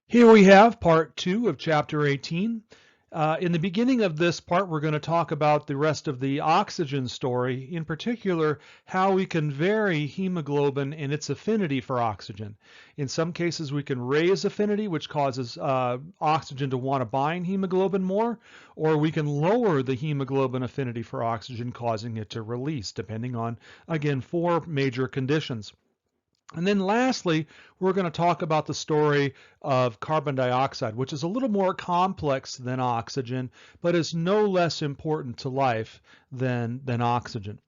Here we have part 2 of chapter 18. In the beginning of this part, we're going to talk about the rest of the oxygen story, in particular, how we can vary hemoglobin and its affinity for oxygen. In some cases, we can raise affinity, which causes oxygen to want to bind hemoglobin more, or we can lower the hemoglobin affinity for oxygen, causing it to release, depending on, again, 4 major conditions. And then lastly, we're going to talk about the story of carbon dioxide, which is a little more complex than oxygen, but is no less important to life than oxygen.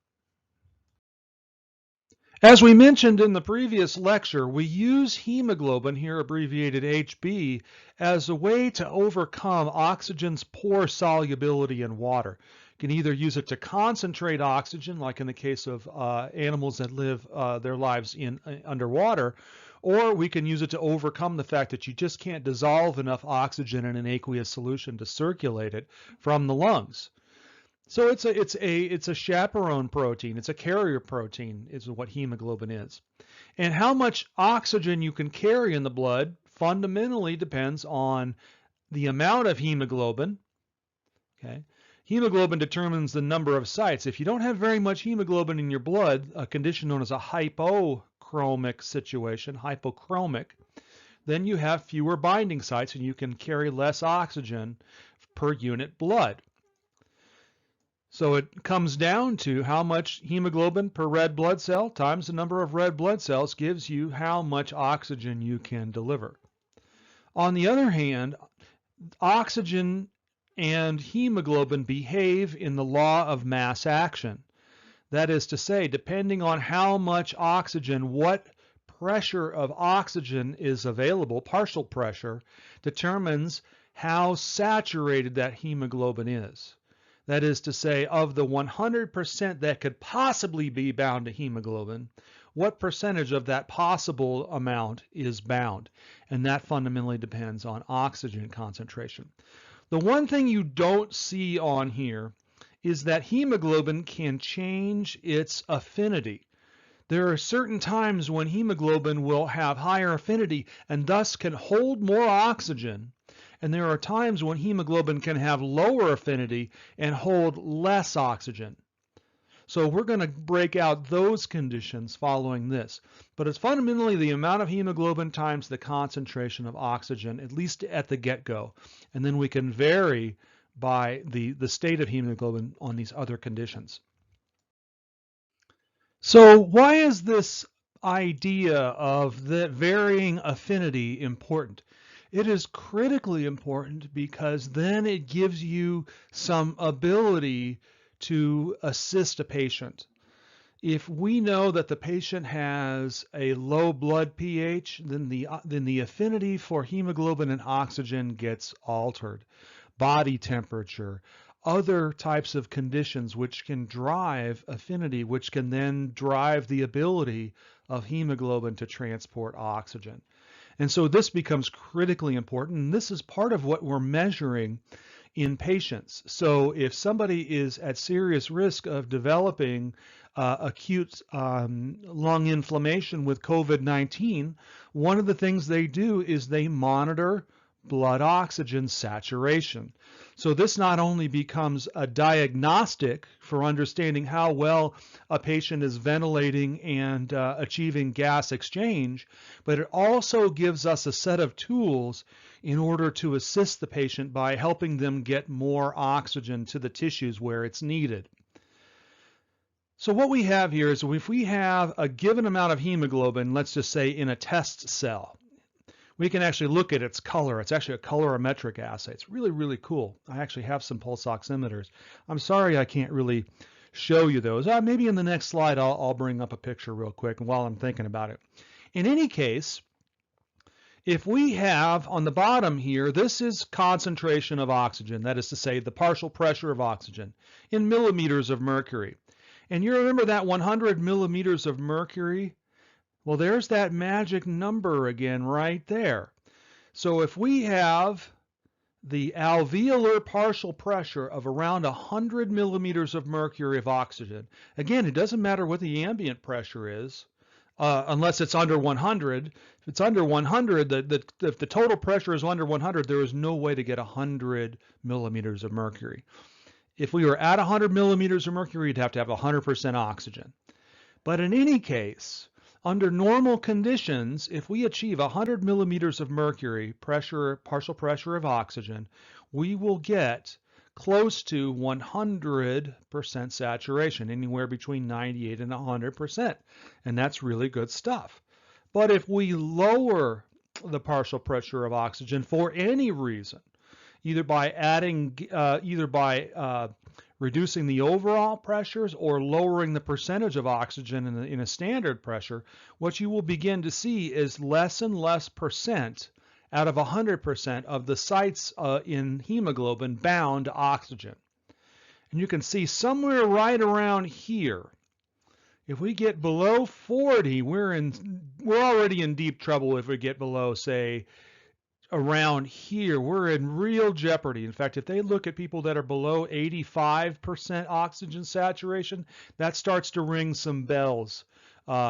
As we mentioned in the previous lecture, we use hemoglobin, here abbreviated HB, as a way to overcome oxygen's poor solubility in water. You can either use it to concentrate oxygen, like in the case of animals that live their lives underwater, or we can use it to overcome the fact that you just can't dissolve enough oxygen in an aqueous solution to circulate it from the lungs. So it's a chaperone protein. It's a carrier protein is what hemoglobin is. And how much oxygen you can carry in the blood fundamentally depends on the amount of hemoglobin. Okay. Hemoglobin determines the number of sites. If you don't have very much hemoglobin in your blood, a condition known as a hypochromic situation, hypochromic, then you have fewer binding sites and you can carry less oxygen per unit blood. So it comes down to how much hemoglobin per red blood cell times the number of red blood cells gives you how much oxygen you can deliver. On the other hand, oxygen and hemoglobin behave in the law of mass action. That is to say, depending on how much oxygen, what pressure of oxygen is available, partial pressure, determines how saturated that hemoglobin is. That is to say, of the 100% that could possibly be bound to hemoglobin, what percentage of that possible amount is bound? And that fundamentally depends on oxygen concentration. The one thing you don't see on here is that hemoglobin can change its affinity. There are certain times when hemoglobin will have higher affinity and thus can hold more oxygen. And there are times when hemoglobin can have lower affinity and hold less oxygen. So we're going to break out those conditions following this. But it's fundamentally the amount of hemoglobin times the concentration of oxygen, at least at the get-go. And then we can vary by the state of hemoglobin on these other conditions. So why is this idea of the varying affinity important? It is critically important because then it gives you some ability to assist a patient. If we know that the patient has a low blood pH, then the affinity for hemoglobin and oxygen gets altered. Body temperature, other types of conditions which can drive affinity, which can then drive the ability of hemoglobin to transport oxygen. And so this becomes critically important, and this is part of what we're measuring in patients. So if somebody is at serious risk of developing acute lung inflammation with COVID-19, one of the things they do is they monitor blood oxygen saturation. So this not only becomes a diagnostic for understanding how well a patient is ventilating and achieving gas exchange, but it also gives us a set of tools in order to assist the patient by helping them get more oxygen to the tissues where it's needed. So what we have here is if we have a given amount of hemoglobin, let's just say in a test cell, we can actually look at its color. It's actually a colorimetric assay. It's really, really cool. I actually have some pulse oximeters. I'm sorry I can't really show you those. Maybe in the next slide I'll bring up a picture real quick while I'm thinking about it. In any case, if we have on the bottom here, this is concentration of oxygen. That is to say the partial pressure of oxygen in millimeters of mercury. And you remember that 100 millimeters of mercury? Well, there's that magic number again right there. So if we have the alveolar partial pressure of around 100 millimeters of mercury of oxygen, again, it doesn't matter what the ambient pressure is. unless it's under 100. If it's under 100, if the total pressure is under 100, there is no way to get 100 millimeters of mercury. If we were at 100 millimeters of mercury, you'd have to have 100% oxygen. But in any case, under normal conditions, if we achieve 100 millimeters of mercury pressure, partial pressure of oxygen, we will get close to 100% saturation, anywhere between 98 and 100%. And that's really good stuff. But if we lower the partial pressure of oxygen for any reason, either by reducing the overall pressures or lowering the percentage of oxygen in a standard pressure, what you will begin to see is less and less percent out of 100% of the sites in hemoglobin bound to oxygen. And you can see somewhere right around here, if we get below 40, we're already in deep trouble. If we get below, say, around here, we're in real jeopardy. In fact, if they look at people that are below 85% oxygen saturation, that starts to ring some bells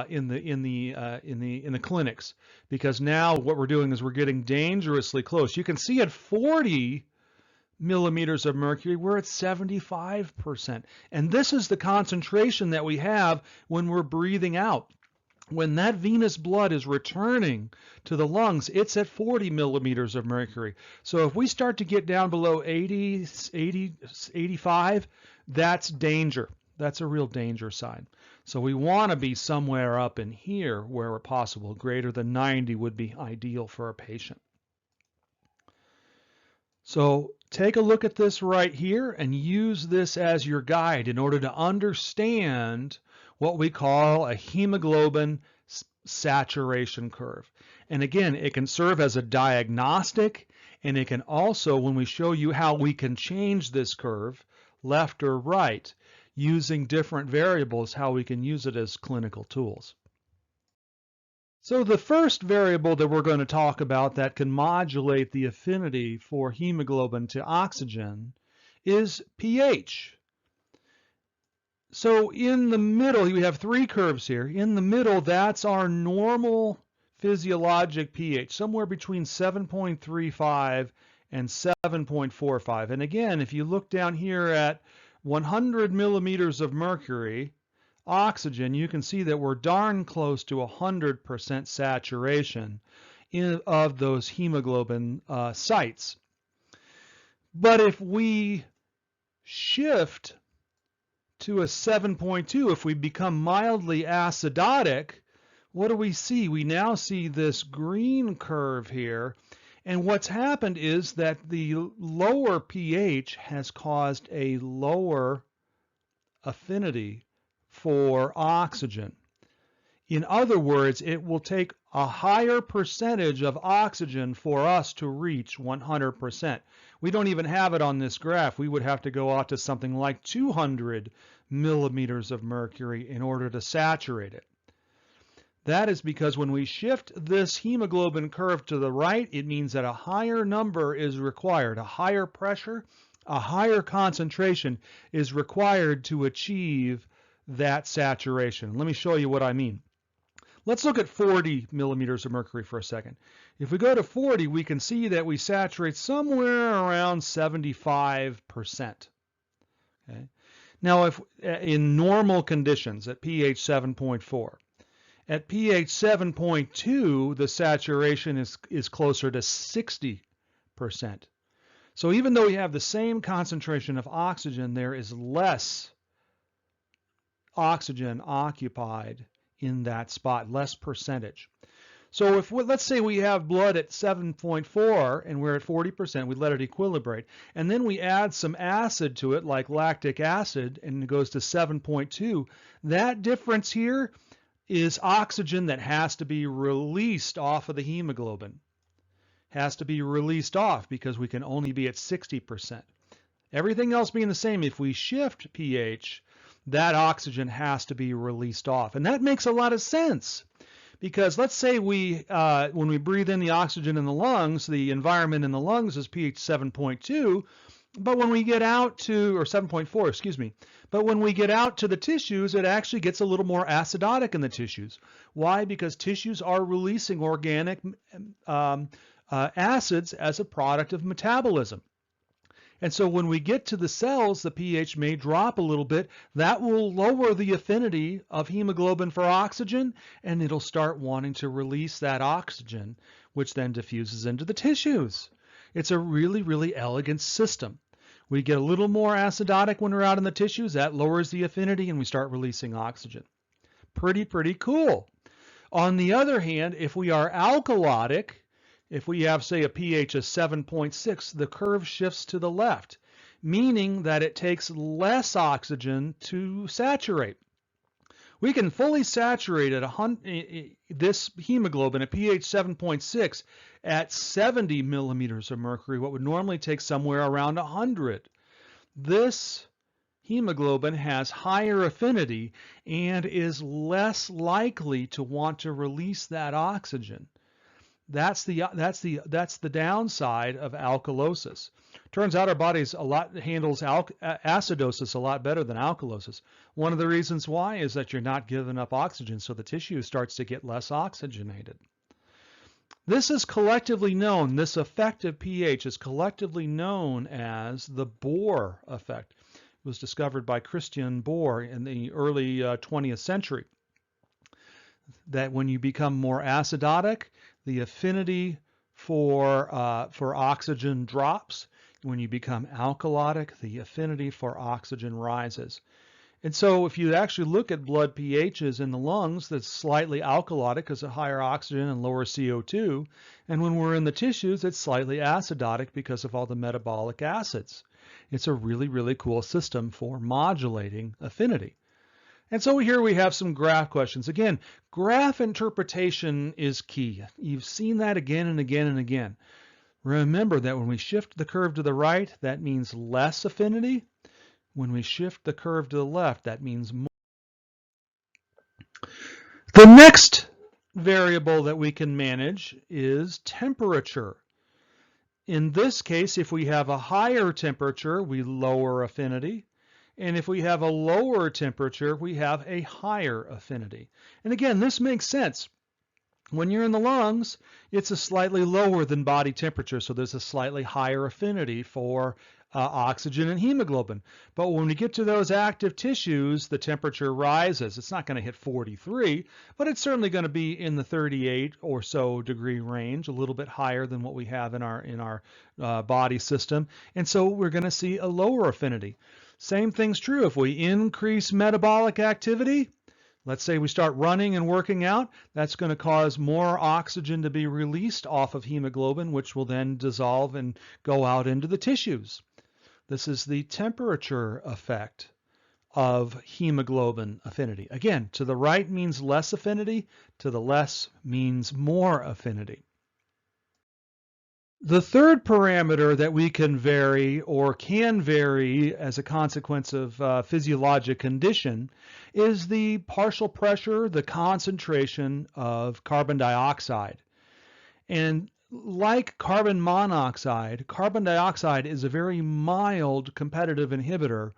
in the clinics, because now what we're doing is we're getting dangerously close. You can see at 40 millimeters of mercury, we're at 75%. And this is the concentration that we have when we're breathing out. When that venous blood is returning to the lungs, it's at 40 millimeters of mercury. So if we start to get down below 80, 85, that's danger. That's a real danger sign. So we want to be somewhere up in here where possible. Greater than 90 would be ideal for a patient. So take a look at this right here and use this as your guide in order to understand what we call a hemoglobin saturation curve. And again, it can serve as a diagnostic, and it can also, when we show you how we can change this curve, left or right, using different variables, how we can use it as clinical tools. So the first variable that we're going to talk about that can modulate the affinity for hemoglobin to oxygen is pH. So in the middle, we have three curves here. In the middle, that's our normal physiologic pH, somewhere between 7.35 and 7.45. And again, if you look down here at 100 millimeters of mercury, oxygen, you can see that we're darn close to 100% saturation of those hemoglobin sites. But if we shift to a 7.2, if we become mildly acidotic, what do we see? We now see this green curve here. And what's happened is that the lower pH has caused a lower affinity for oxygen. In other words, it will take a higher percentage of oxygen for us to reach 100%. We don't even have it on this graph. We would have to go out to something like 200 millimeters of mercury in order to saturate it. That is because when we shift this hemoglobin curve to the right, it means that a higher number is required, a higher pressure, a higher concentration is required to achieve that saturation. Let me show you what I mean. Let's look at 40 millimeters of mercury for a second. If we go to 40, we can see that we saturate somewhere around 75%. Okay? Now, if in normal conditions at pH 7.4, at pH 7.2, the saturation is closer to 60%. So even though we have the same concentration of oxygen, there is less oxygen occupied in that spot, less percentage. So if let's say we have blood at 7.4 and we're at 40%, we let it equilibrate, and then we add some acid to it like lactic acid and it goes to 7.2, that difference here is oxygen that has to be released off of the hemoglobin. Has to be released off because we can only be at 60%. Everything else being the same, if we shift pH, that oxygen has to be released off. And that makes a lot of sense because let's say when we breathe in the oxygen in the lungs, the environment in the lungs is pH 7.2. But when we get out to, or 7.4, excuse me, but when we get out to the tissues, it actually gets a little more acidotic in the tissues. Why? Because tissues are releasing organic acids as a product of metabolism. And so when we get to the cells, the pH may drop a little bit. That will lower the affinity of hemoglobin for oxygen, and it'll start wanting to release that oxygen, which then diffuses into the tissues. It's a really, really elegant system. We get a little more acidotic when we're out in the tissues. That lowers the affinity, and we start releasing oxygen. Pretty cool. On the other hand, if we are alkalotic, if we have, say, a pH of 7.6, the curve shifts to the left, meaning that it takes less oxygen to saturate. We can fully saturate this hemoglobin at pH 7.6 at 70 millimeters of mercury, what would normally take somewhere around 100. This hemoglobin has higher affinity and is less likely to want to release that oxygen. That's the downside of alkalosis. Turns out our bodies handles acidosis a lot better than alkalosis. One of the reasons why is that you're not giving up oxygen, so the tissue starts to get less oxygenated. This is collectively known, this effect of pH is collectively known as the Bohr effect. It was discovered by Christian Bohr in the early 20th century. That when you become more acidotic, the affinity for oxygen drops. When you become alkalotic, the affinity for oxygen rises. And so if you actually look at blood pHs in the lungs, that's slightly alkalotic because of higher oxygen and lower CO2. And when we're in the tissues, it's slightly acidotic because of all the metabolic acids. It's a really, really cool system for modulating affinity. And so here we have some graph questions. Again, graph interpretation is key. You've seen that again and again and again. Remember that when we shift the curve to the right, that means less affinity. When we shift the curve to the left, that means more. The next variable that we can manage is temperature. In this case, if we have a higher temperature, we lower affinity. And if we have a lower temperature, we have a higher affinity. And again, this makes sense. When you're in the lungs, it's a slightly lower than body temperature, so there's a slightly higher affinity for oxygen and hemoglobin. But when we get to those active tissues, the temperature rises. It's not going to hit 43, but it's certainly going to be in the 38 or so degree range, a little bit higher than what we have in our body system. And so we're going to see a lower affinity. Same thing's true if we increase metabolic activity. Let's say we start running and working out, that's going to cause more oxygen to be released off of hemoglobin, which will then dissolve and go out into the tissues. This is the temperature effect of hemoglobin affinity. Again, to the right means less affinity, to the left means more affinity. The third parameter that we can vary or can vary as a consequence of physiologic condition is the partial pressure, the concentration of carbon dioxide. And like carbon monoxide, carbon dioxide is a very mild competitive inhibitor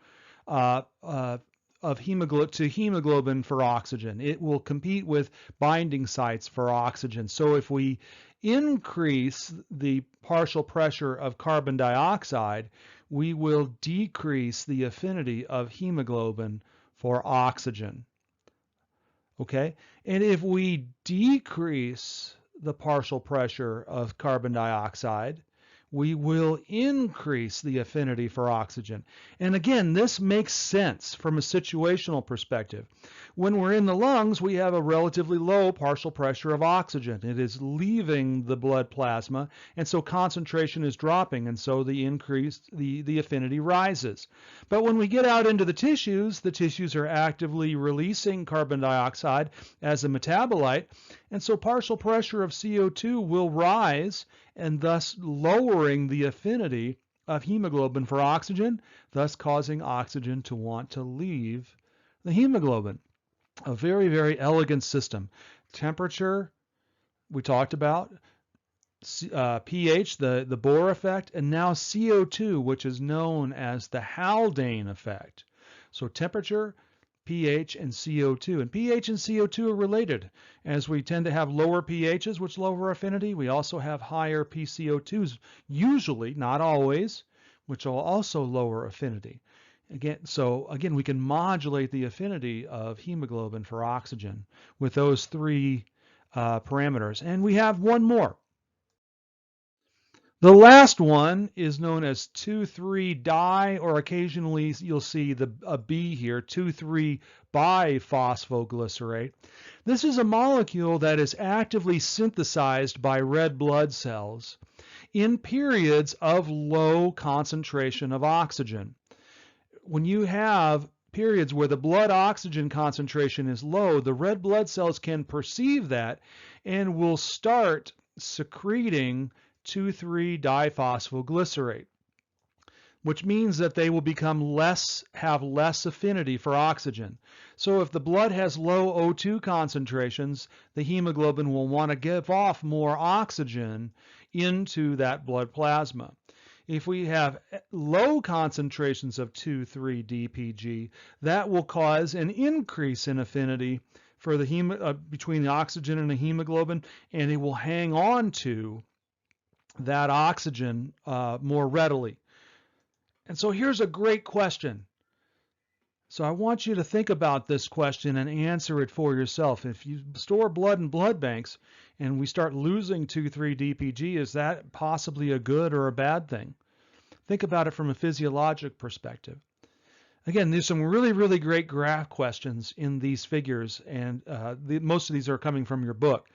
of hemoglobin for oxygen. It will compete with binding sites for oxygen. So if we increase the partial pressure of carbon dioxide, we will decrease the affinity of hemoglobin for oxygen. Okay? And if we decrease the partial pressure of carbon dioxide, we will increase the affinity for oxygen. And again, this makes sense from a situational perspective. When we're in the lungs, we have a relatively low partial pressure of oxygen. It is leaving the blood plasma, and so concentration is dropping, and so the affinity rises. But when we get out into the tissues are actively releasing carbon dioxide as a metabolite, and so partial pressure of CO2 will rise, and thus lowering the affinity of hemoglobin for oxygen, thus causing oxygen to want to leave the hemoglobin. A very, very elegant system. Temperature, we talked about. pH, the Bohr effect, and now CO2, which is known as the Haldane effect. So temperature, pH, and CO2. And pH and CO2 are related, as we tend to have lower pHs, which lower affinity. We also have higher PCO2s, usually, not always, which will also lower affinity. Again, we can modulate the affinity of hemoglobin for oxygen with those three parameters. And we have one more. The last one is known as 2,3-di, or occasionally you'll see a B here, 2,3-biphosphoglycerate. This is a molecule that is actively synthesized by red blood cells in periods of low concentration of oxygen. When you have periods where the blood oxygen concentration is low, the red blood cells can perceive that and will start secreting 2,3-diphosphoglycerate, which means that they will have less affinity for oxygen. So if the blood has low O2 concentrations, the hemoglobin will want to give off more oxygen into that blood plasma. If we have low concentrations of 2,3-DPG, that will cause an increase in affinity for the between the oxygen and the hemoglobin, and it will hang on to that oxygen more readily. And so here's a great question. So I want you to think about this question and answer it for yourself. If you store blood in blood banks and we start losing 2,3-DPG, is that possibly a good or a bad thing? Think about it from a physiologic perspective. Again, there's some really, really great graph questions in these figures, and most of these are coming from your book.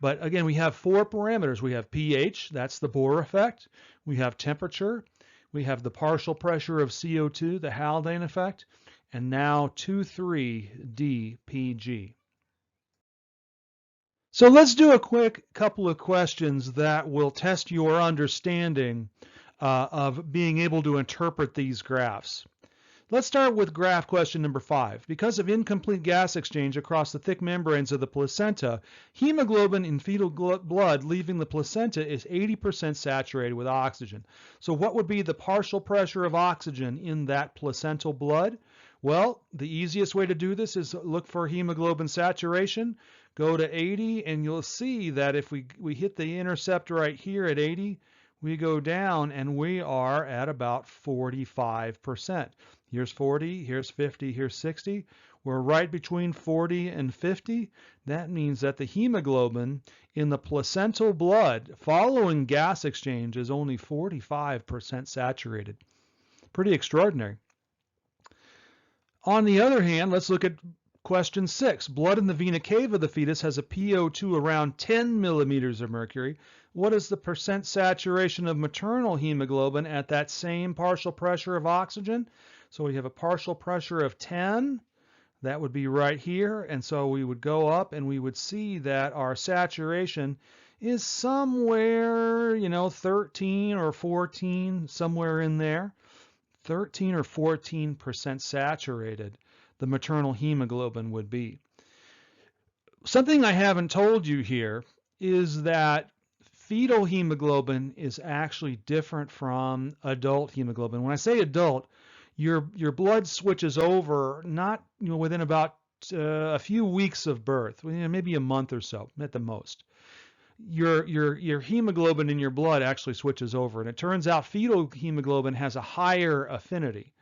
But again, we have four parameters. We have pH, that's the Bohr effect. We have temperature. We have the partial pressure of CO2, the Haldane effect. And now 2,3-DPG. So let's do a quick couple of questions that will test your understanding of being able to interpret these graphs. Let's start with graph question number 5. Because of incomplete gas exchange across the thick membranes of the placenta, hemoglobin in fetal blood leaving the placenta is 80% saturated with oxygen. So what would be the partial pressure of oxygen in that placental blood? Well, the easiest way to do this is look for hemoglobin saturation. Go to 80, and you'll see that if we hit the intercept right here at 80, we go down and we are at about 45%. Here's 40, here's 50, here's 60. We're right between 40 and 50. That means that the hemoglobin in the placental blood following gas exchange is only 45% saturated. Pretty extraordinary. On the other hand, let's look at question 6. Blood in the vena cava of the fetus has a PO2 around 10 millimeters of mercury. What is the percent saturation of maternal hemoglobin at that same partial pressure of oxygen? So we have a partial pressure of 10. That would be right here. And so we would go up and we would see that our saturation is somewhere, 13 or 14, somewhere in there. 13 or 14% saturated, the maternal hemoglobin would be. Something I haven't told you here is that fetal hemoglobin is actually different from adult hemoglobin. When I say adult, your blood switches over not within about a few weeks of birth, maybe a month or so at the most. Your hemoglobin in your blood actually switches over, and it turns out fetal hemoglobin has a higher affinity.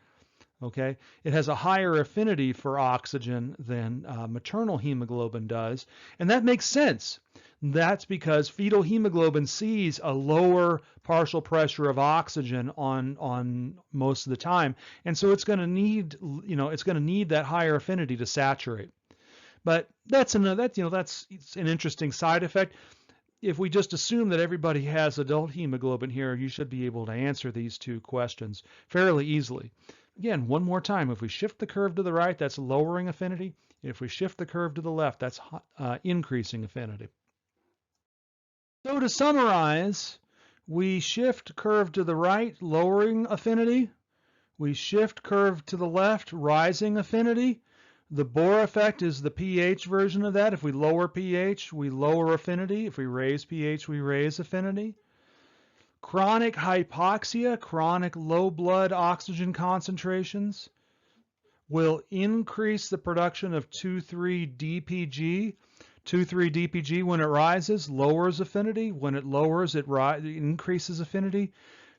Okay, it has a higher affinity for oxygen than maternal hemoglobin does, and that makes sense. That's because fetal hemoglobin sees a lower partial pressure of oxygen on most of the time, and so it's going to need that higher affinity to saturate. But that's an interesting side effect. If we just assume that everybody has adult hemoglobin here, you should be able to answer these two questions fairly easily. Again, one more time, if we shift the curve to the right, that's lowering affinity. If we shift the curve to the left, that's increasing affinity. So to summarize, we shift curve to the right, lowering affinity. We shift curve to the left, rising affinity. The Bohr effect is the pH version of that. If we lower pH, we lower affinity. If we raise pH, we raise affinity. Chronic hypoxia, chronic low blood oxygen concentrations will increase the production of 2,3-DPG. 2,3-DPG, when it rises, lowers affinity. When it lowers, it increases affinity.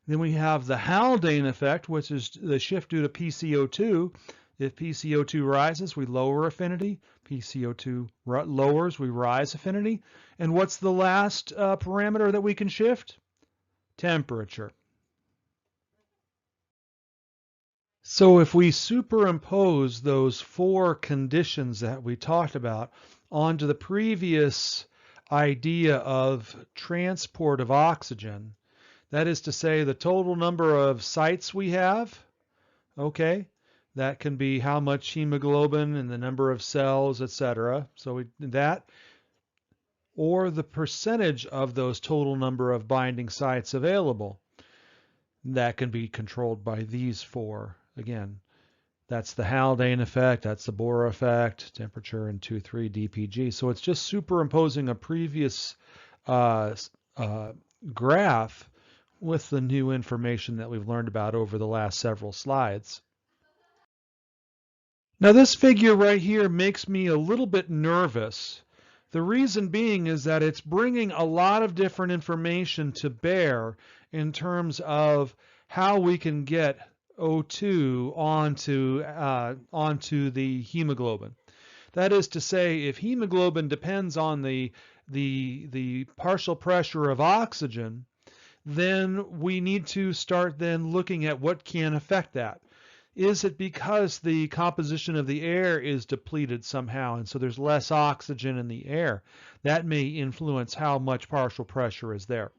Then we have the Haldane effect, which is the shift due to PCO2. If PCO2 rises, we lower affinity. PCO2 lowers, we rise affinity. And what's the last parameter that we can shift? Temperature. So if we superimpose those four conditions that we talked about onto the previous idea of transport of oxygen, that is to say the total number of sites we have, okay, that can be how much hemoglobin and the number of cells, etc. So that, or the percentage of those total number of binding sites available. That can be controlled by these four. Again, that's the Haldane effect, that's the Bohr effect, temperature, and 2,3-DPG. So it's just superimposing a previous graph with the new information that we've learned about over the last several slides. Now this figure right here makes me a little bit nervous. The reason being is that it's bringing a lot of different information to bear in terms of how we can get O2 onto the hemoglobin. That is to say, if hemoglobin depends on the partial pressure of oxygen, then we need to start then looking at what can affect that. Is it because the composition of the air is depleted somehow, and so there's less oxygen in the air? That may influence how much partial pressure is there.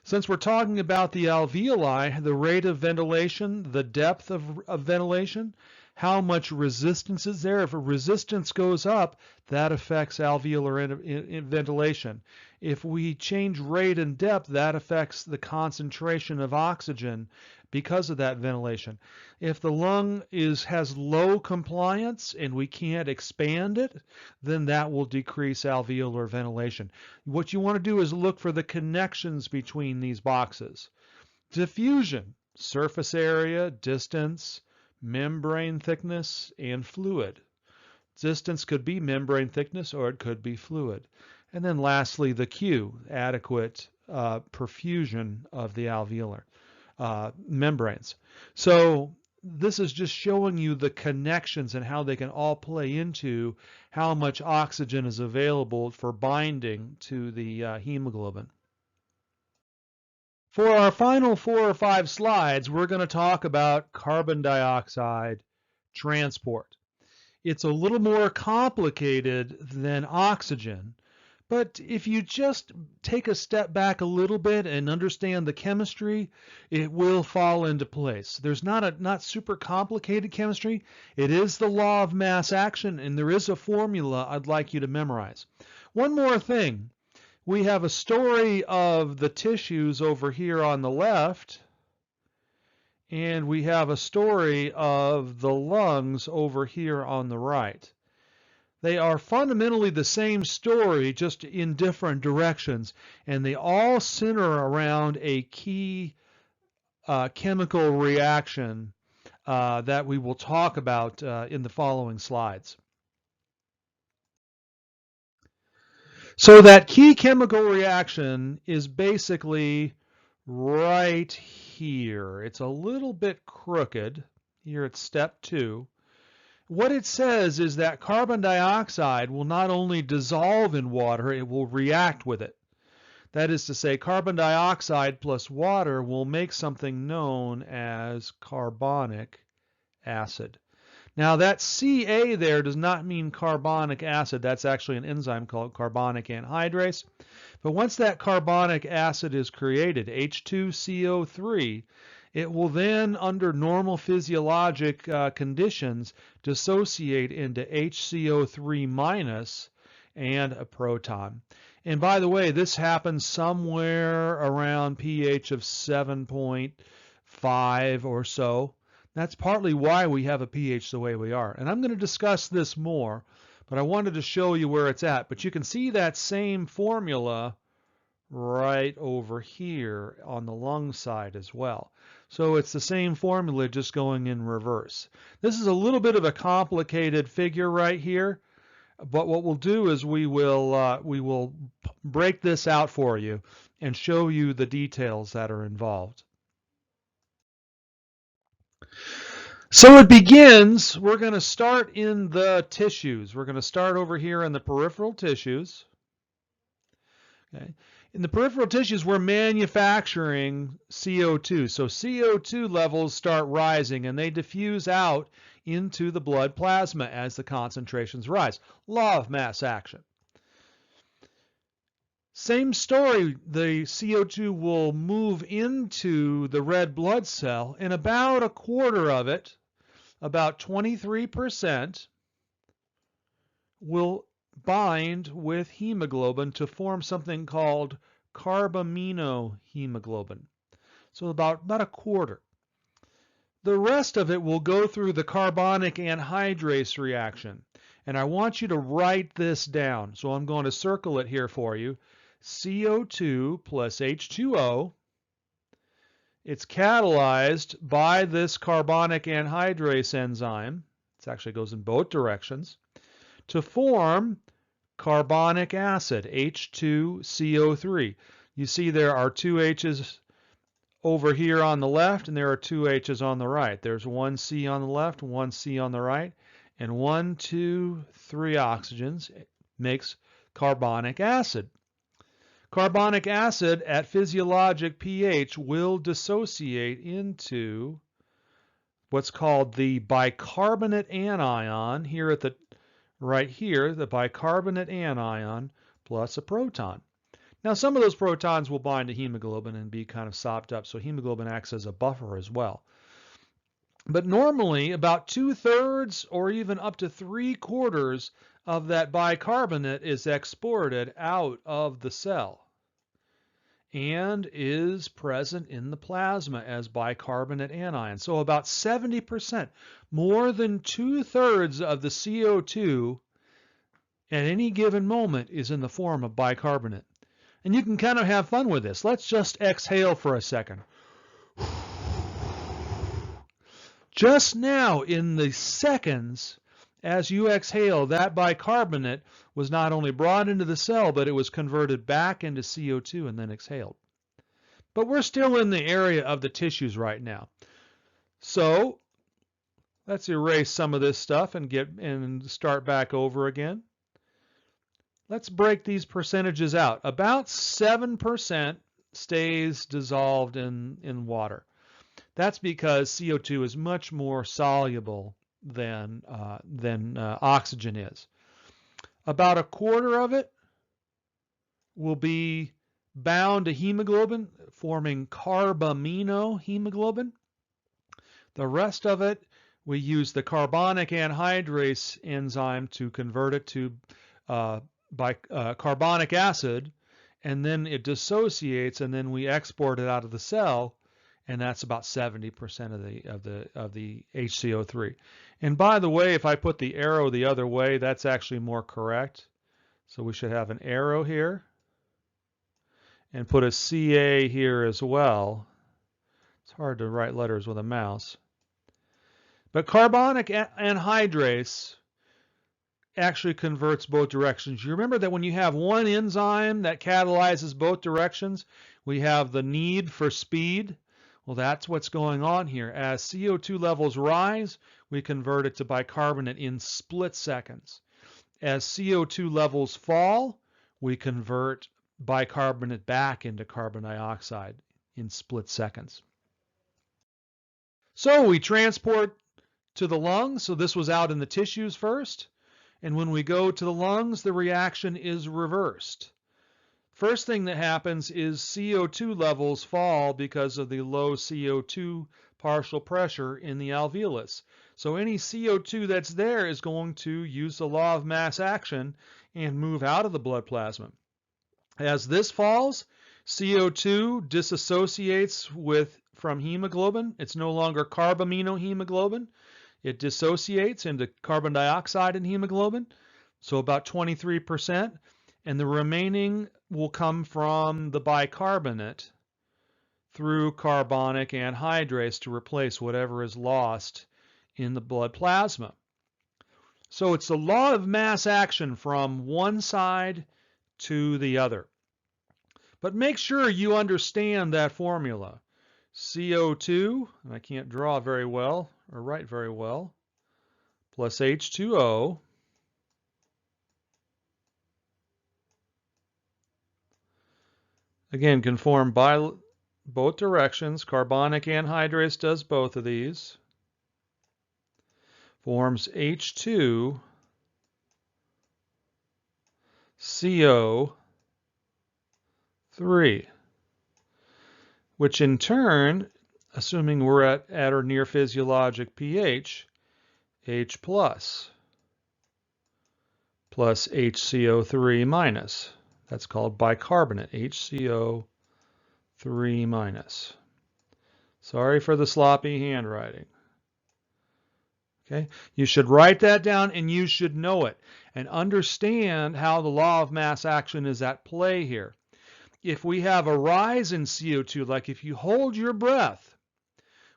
Since we're talking about the alveoli, the rate of ventilation, the depth of ventilation, how much resistance is there. If a resistance goes up, that affects alveolar ventilation. If we change rate and depth, that affects the concentration of oxygen because of that ventilation. If the lung has low compliance and we can't expand it, then that will decrease alveolar ventilation. What you want to do is look for the connections between these boxes. Diffusion, surface area, distance, membrane thickness, and fluid. Distance could be membrane thickness or it could be fluid. And then lastly, the Q, adequate perfusion of the alveolar membranes. So this is just showing you the connections and how they can all play into how much oxygen is available for binding to the hemoglobin. For our final 4 or 5 slides, we're going to talk about carbon dioxide transport. It's a little more complicated than oxygen, but if you just take a step back a little bit and understand the chemistry, it will fall into place. There's not super complicated chemistry. It is the law of mass action, and there is a formula I'd like you to memorize. One more thing. We have a story of the tissues over here on the left, and we have a story of the lungs over here on the right. They are fundamentally the same story, just in different directions, and they all center around a key chemical reaction that we will talk about in the following slides. So that key chemical reaction is basically right here. It's a little bit crooked here at step 2. What it says is that carbon dioxide will not only dissolve in water, it will react with it. That is to say, carbon dioxide plus water will make something known as carbonic acid. Now that Ca there does not mean carbonic acid. That's actually an enzyme called carbonic anhydrase. But once that carbonic acid is created, H2CO3, it will then, under normal physiologic conditions, dissociate into HCO3 minus and a proton. And by the way, this happens somewhere around pH of 7.5 or so. That's partly why we have a pH the way we are. And I'm going to discuss this more, but I wanted to show you where it's at. But you can see that same formula right over here on the lung side as well. So it's the same formula, just going in reverse. This is a little bit of a complicated figure right here, but what we'll do is we will break this out for you and show you the details that are involved. So it begins, we're going to start in the tissues. We're going to start over here in the peripheral tissues. Okay. In the peripheral tissues, we're manufacturing CO2. So CO2 levels start rising and they diffuse out into the blood plasma as the concentrations rise. Law of mass action. Same story, the CO2 will move into the red blood cell, and about a quarter of it, about 23%, will bind with hemoglobin to form something called carbaminohemoglobin. So about a quarter. The rest of it will go through the carbonic anhydrase reaction. And I want you to write this down. So I'm going to circle it here for you. CO2 plus H2O. It's catalyzed by this carbonic anhydrase enzyme. It actually goes in both directions to form carbonic acid, H2CO3. You see there are two H's over here on the left, and there are two H's on the right. There's one C on the left, one C on the right, and 1, 2, 3 oxygens makes carbonic acid. Carbonic acid at physiologic pH will dissociate into what's called the bicarbonate anion here at the right here, the bicarbonate anion plus a proton. Now some of those protons will bind to hemoglobin and be kind of sopped up, so hemoglobin acts as a buffer as well. But normally about 2/3 or even up to 3/4 of that bicarbonate is exported out of the cell and is present in the plasma as bicarbonate anion. So about 70%, more than 2/3 of the CO2 at any given moment is in the form of bicarbonate. And you can kind of have fun with this. Let's just exhale for a second. Just now, in the seconds, as you exhale, that bicarbonate was not only brought into the cell, but it was converted back into CO2 and then exhaled. But we're still in the area of the tissues right now. So let's erase some of this stuff and start back over again. Let's break these percentages out. About 7% stays dissolved in water. That's because CO2 is much more soluble than oxygen is. About a quarter of it will be bound to hemoglobin, forming carbaminohemoglobin. The rest of it, we use the carbonic anhydrase enzyme to convert it to carbonic acid, and then it dissociates, and then we export it out of the cell, and that's about 70% of the HCO3. And by the way, if I put the arrow the other way, that's actually more correct. So we should have an arrow here and put a CA here as well. It's hard to write letters with a mouse. But carbonic anhydrase actually converts both directions. You remember that when you have one enzyme that catalyzes both directions, we have the need for speed. Well, that's what's going on here. As CO2 levels rise, we convert it to bicarbonate in split seconds. As CO2 levels fall, we convert bicarbonate back into carbon dioxide in split seconds. So we transport to the lungs. So this was out in the tissues first. And when we go to the lungs, the reaction is reversed. First thing that happens is CO2 levels fall because of the low CO2 partial pressure in the alveolus. So any CO2 that's there is going to use the law of mass action and move out of the blood plasma. As this falls, CO2 disassociates with from hemoglobin. It's no longer carbaminohemoglobin. It dissociates into carbon dioxide and hemoglobin, so about 23%, and the remaining will come from the bicarbonate through carbonic anhydrase to replace whatever is lost in the blood plasma. So it's the law of mass action from one side to the other. But make sure you understand that formula. CO2, and I can't draw very well or write very well, plus H2O again conform by both directions. Carbonic anhydrase does both of these. Forms H2CO3, which in turn, assuming we're at or near physiologic pH, H plus HCO3 minus. That's called bicarbonate, HCO3 minus. Sorry for the sloppy handwriting. Okay, you should write that down and you should know it and understand how the law of mass action is at play here. If we have a rise in CO2, like if you hold your breath,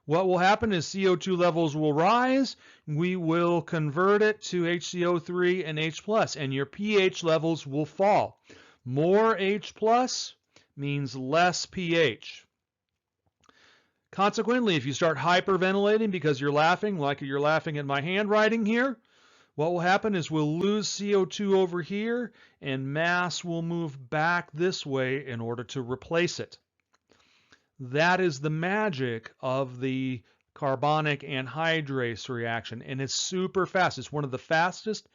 what will happen is CO2 levels will rise, we will convert it to HCO3 and H+, and your pH levels will fall. More H+ means less pH. Consequently, if you start hyperventilating because you're laughing, like you're laughing at my handwriting here, what will happen is we'll lose CO2 over here and mass will move back this way in order to replace it. That is the magic of the carbonic anhydrase reaction, and it's super fast. It's one of the fastest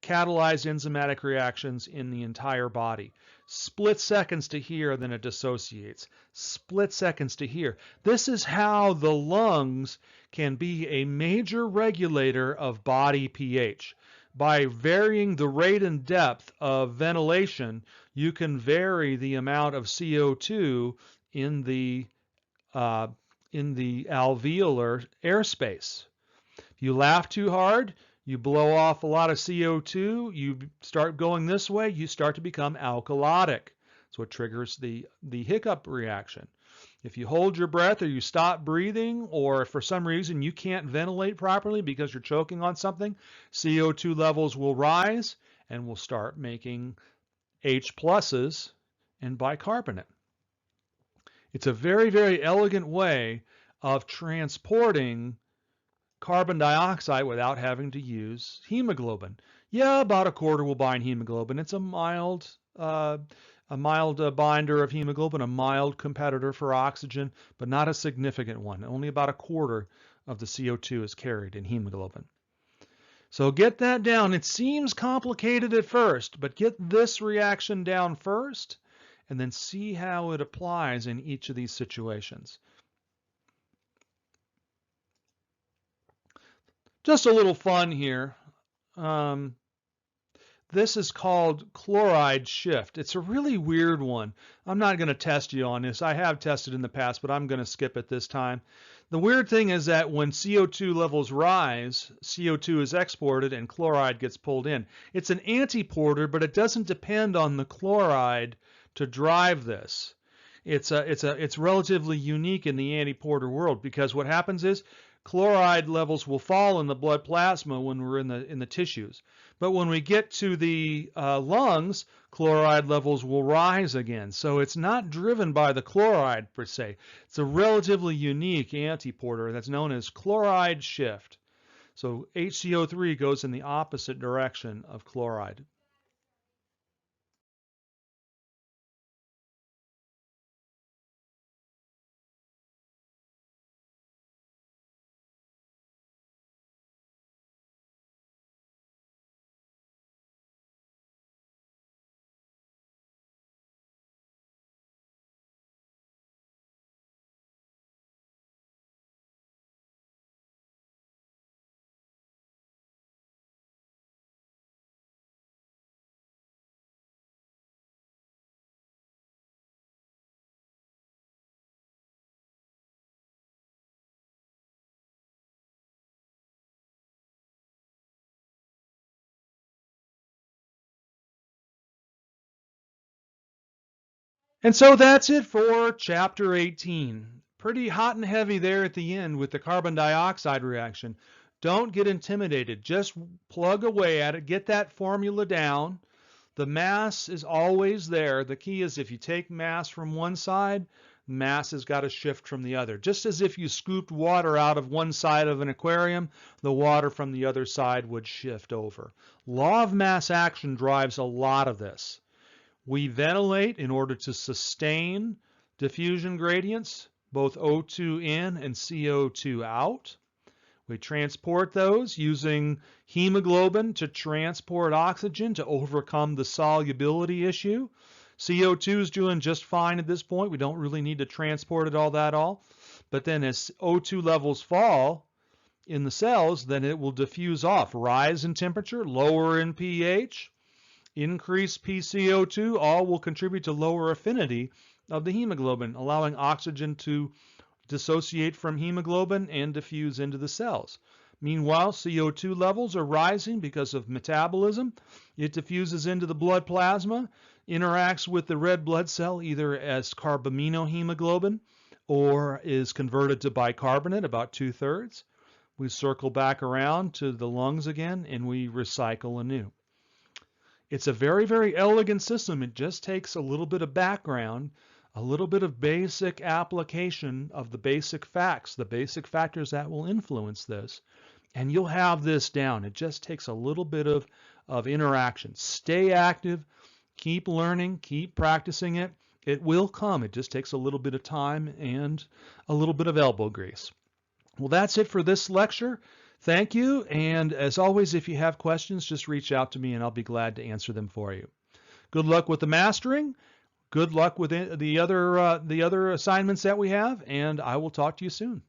catalyzed enzymatic reactions in the entire body. Split seconds to here, then it dissociates. Split seconds to here. This is how the lungs can be a major regulator of body pH. By varying the rate and depth of ventilation, you can vary the amount of CO2 in the alveolar airspace. If you laugh too hard, you blow off a lot of CO2, you start going this way, you start to become alkalotic. So it triggers the hiccup reaction. If you hold your breath or you stop breathing, or if for some reason you can't ventilate properly because you're choking on something, CO2 levels will rise and will start making H pluses and bicarbonate. It's a very, very elegant way of transporting carbon dioxide without having to use hemoglobin. Yeah, about a quarter will bind hemoglobin. It's a mild binder of hemoglobin, a mild competitor for oxygen, but not a significant one. Only about a quarter of the CO2 is carried in hemoglobin. So get that down. It seems complicated at first, but get this reaction down first and then see how it applies in each of these situations. Just a little fun here. This is called chloride shift. It's a really weird one. I'm not going to test you on this. I have tested in the past, but I'm going to skip it this time. The weird thing is that when CO2 levels rise, CO2 is exported and chloride gets pulled in. It's an antiporter, but it doesn't depend on the chloride to drive this. It's relatively unique in the antiporter world because what happens is chloride levels will fall in the blood plasma when we're in the tissues. But when we get to the lungs, chloride levels will rise again. So it's not driven by the chloride per se. It's a relatively unique antiporter that's known as chloride shift. So HCO3 goes in the opposite direction of chloride. And so that's it for chapter 18. Pretty hot and heavy there at the end with the carbon dioxide reaction. Don't get intimidated. Just plug away at it. Get that formula down. The mass is always there. The key is if you take mass from one side, mass has got to shift from the other. Just as if you scooped water out of one side of an aquarium, the water from the other side would shift over. Law of mass action drives a lot of this. We ventilate in order to sustain diffusion gradients, both O2 in and CO2 out. We transport those using hemoglobin to transport oxygen to overcome the solubility issue. CO2 is doing just fine at this point. We don't really need to transport it all. But then as O2 levels fall in the cells, then it will diffuse off. Rise in temperature, lower in pH, increase PCO2, all will contribute to lower affinity of the hemoglobin, allowing oxygen to dissociate from hemoglobin and diffuse into the cells. Meanwhile, CO2 levels are rising because of metabolism. It diffuses into the blood plasma, interacts with the red blood cell either as carbaminohemoglobin or is converted to bicarbonate, about 2/3. We circle back around to the lungs again and we recycle anew. It's a very, very elegant system. It just takes a little bit of background, a little bit of basic application of the basic facts, the basic factors that will influence this, and you'll have this down. It just takes a little bit of interaction. Stay active, keep learning, keep practicing it. It will come. It just takes a little bit of time and a little bit of elbow grease. Well, that's it for this lecture. Thank you, and as always, if you have questions, just reach out to me and I'll be glad to answer them for you. Good luck with the mastering. Good luck with the other assignments that we have, and I will talk to you soon.